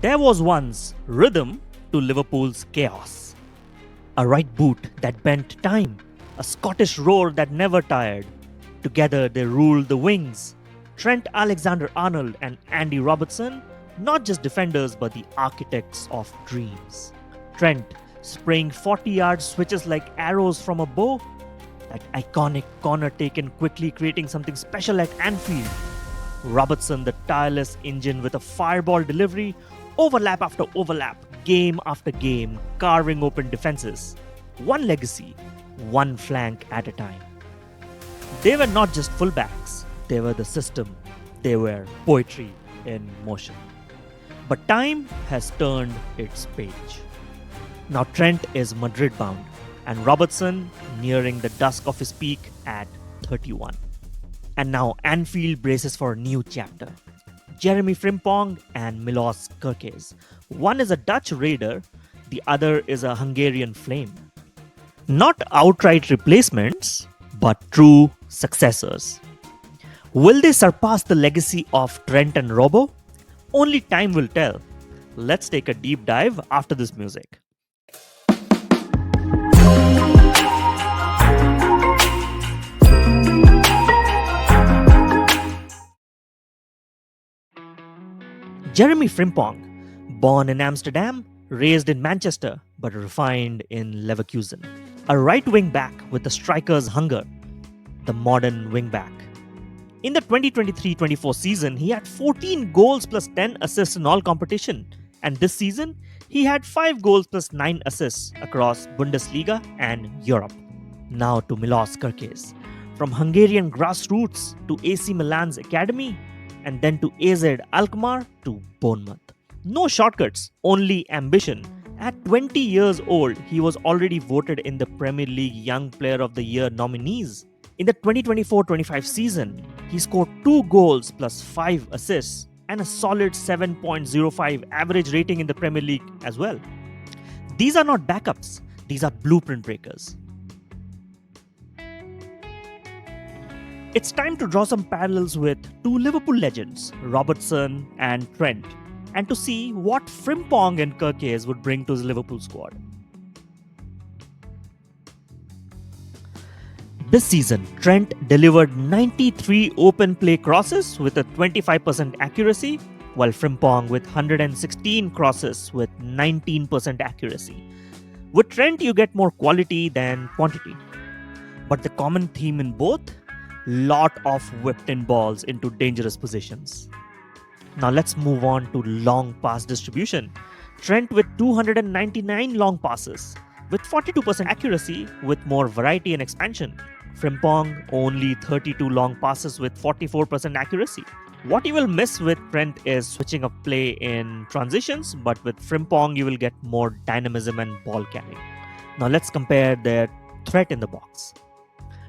There was once rhythm to Liverpool's chaos. A right boot that bent time, a Scottish roar that never tired. Together they ruled the wings. Trent Alexander-Arnold and Andy Robertson, not just defenders but the architects of dreams. Trent spraying 40-yard switches like arrows from a bow. That iconic corner taken quickly, creating something special at Anfield. Robertson, the tireless engine with a fireball delivery, overlap after overlap, game after game, carving open defenses. One legacy, one flank at a time. They were not just fullbacks, they were the system. They were poetry in motion. But time has turned its page. Now Trent is Madrid bound, and Robertson nearing the dusk of his peak at 31. And now Anfield braces for a new chapter. Jeremie Frimpong and Milos Kerkez. One is a Dutch raider, the other is a Hungarian flame. Not outright replacements, but true successors. Will they surpass the legacy of Trent and Robbo? Only time will tell. Let's take a deep dive after this music. Jeremie Frimpong, born in Amsterdam, raised in Manchester, but refined in Leverkusen. A right wing back with the striker's hunger, the modern wing back. In the 2023-24 season, he had 14 goals plus 10 assists in all competition. And this season, he had 5 goals plus 9 assists across Bundesliga and Europe. Now to Milos Kerkez. From Hungarian grassroots to AC Milan's academy, and then to AZ Alkmaar to Bournemouth. No shortcuts, only ambition. At 20 years old, he was already voted in the Premier League Young Player of the Year nominees. In the 2024-25 season, he scored 2 goals plus 5 assists and a solid 7.05 average rating in the Premier League as well. These are not backups, these are blueprint breakers. It's time to draw some parallels with two Liverpool legends, Robertson and Trent, and to see what Frimpong and Kerkez would bring to the Liverpool squad. This season, Trent delivered 93 open play crosses with a 25% accuracy, while Frimpong with 116 crosses with 19% accuracy. With Trent, you get more quality than quantity. But the common theme in both, lot of whipped in balls into dangerous positions. Now let's move on to long pass distribution. Trent with 299 long passes, with 42% accuracy with more variety and expansion. Frimpong only 32 long passes with 44% accuracy. What you will miss with Trent is switching of play in transitions, but with Frimpong you will get more dynamism and ball carrying. Now let's compare their threat in the box.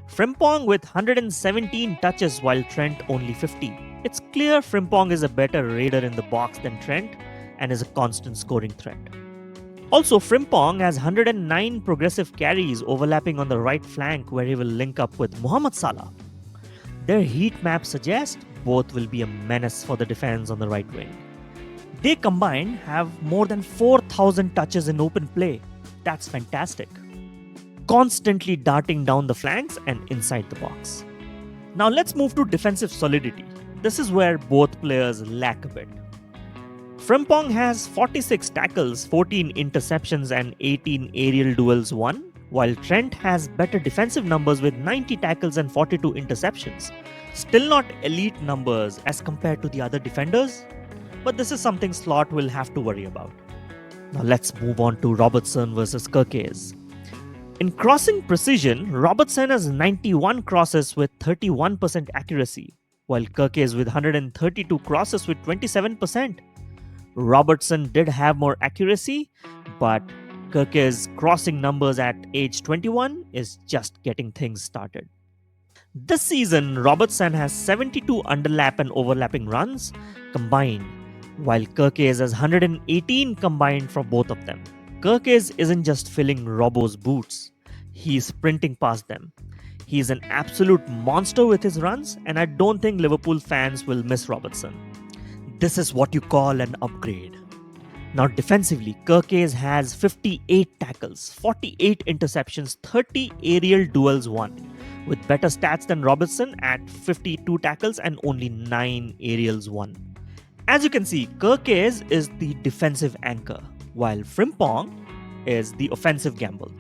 Frimpong with 117 touches while Trent only 50. It's clear Frimpong is a better raider in the box than Trent and is a constant scoring threat. Also, Frimpong has 109 progressive carries overlapping on the right flank where he will link up with Mohamed Salah. Their heat map suggests both will be a menace for the defense on the right wing. They combined have more than 4,000 touches in open play. That's fantastic. Constantly darting down the flanks and inside the box. Now let's move to defensive solidity. This is where both players lack a bit. Frimpong has 46 tackles, 14 interceptions and 18 aerial duels won, while Trent has better defensive numbers with 90 tackles and 42 interceptions. Still not elite numbers as compared to the other defenders, but this is something Slot will have to worry about. Now let's move on to Robertson versus Kerkez. In crossing precision, Robertson has 91 crosses with 31% accuracy, while Kerkez with 132 crosses with 27%. Robertson did have more accuracy, but Kerkez's crossing numbers at age 21 is just getting things started. This season, Robertson has 72 underlap and overlapping runs combined, while Kerkez has 118 combined for both of them. Kerkez isn't just filling Robbo's boots, he's sprinting past them. He's an absolute monster with his runs, and I don't think Liverpool fans will miss Robertson. This is what you call an upgrade. Now, defensively, Kerkez has 58 tackles, 48 interceptions, 30 aerial duels won, with better stats than Robertson at 52 tackles and only 9 aerials won. As you can see, Kerkez is the defensive anchor, while Frimpong is the offensive gamble.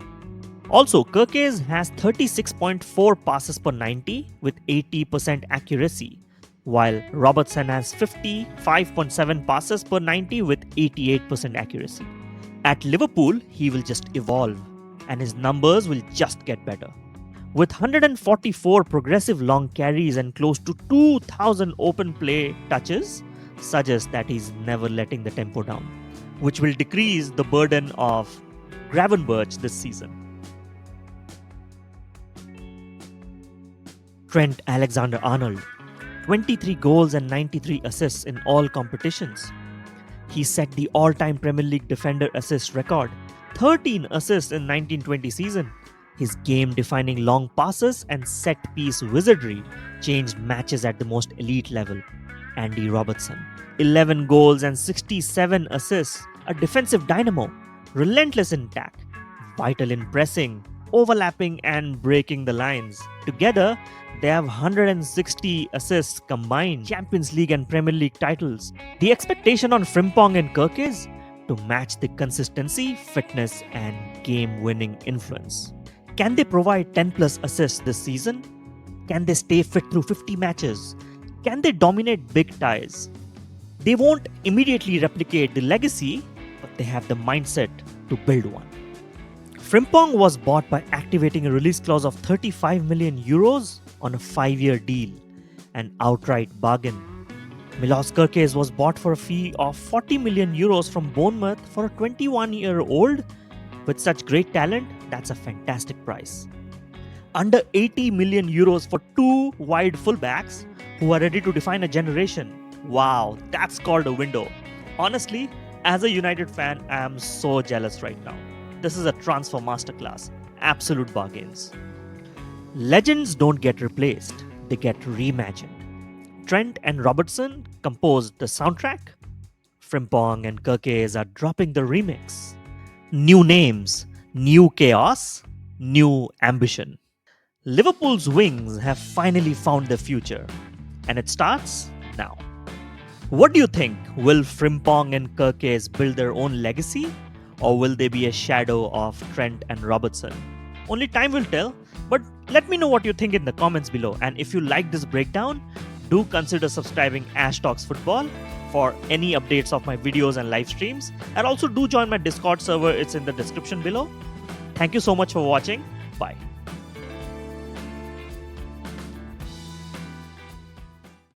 Also, Kerkez has 36.4 passes per 90 with 80% accuracy, while Robertson has 55.7 passes per 90 with 88% accuracy. At Liverpool, he will just evolve, and his numbers will just get better. With 144 progressive long carries and close to 2,000 open play touches, suggests that he's never letting the tempo down, which will decrease the burden of Gravenberch this season. Trent Alexander-Arnold, 23 goals and 93 assists in all competitions. He set the all-time Premier League defender assist record, 13 assists in 1920 season. His game-defining long passes and set-piece wizardry changed matches at the most elite level. Andy Robertson, 11 goals and 67 assists, a defensive dynamo, relentless in attack, vital in pressing, overlapping and breaking the lines. Together, they have 160 assists combined, Champions League and Premier League titles. The expectation on Frimpong and Kerkez to match the consistency, fitness and game-winning influence. Can they provide 10 plus assists this season? Can they stay fit through 50 matches? Can they dominate big ties? They won't immediately replicate the legacy, but they have the mindset to build one. Frimpong was bought by activating a release clause of 35 million euros on a 5-year deal, an outright bargain. Milos Kerkez was bought for a fee of 40 million euros from Bournemouth for a 21-year-old. With such great talent, that's a fantastic price. Under 80 million euros for 2 wide fullbacks who are ready to define a generation. Wow, that's called a window. Honestly, as a United fan, I am so jealous right now. This is a transfer masterclass. Absolute bargains. Legends don't get replaced, they get reimagined. Trent and Robertson composed the soundtrack. Frimpong and Kerkez are dropping the remix. New names, new chaos, new ambition. Liverpool's wings have finally found their future, and it starts now. What do you think? Will Frimpong and Kerkez build their own legacy, or will they be a shadow of Trent and Robertson? Only time will tell, but let me know what you think in the comments below. And if you like this breakdown, do consider subscribing Ash Talks Football for any updates of my videos and live streams. And also do join my Discord server, it's in the description below. Thank you so much for watching. Bye.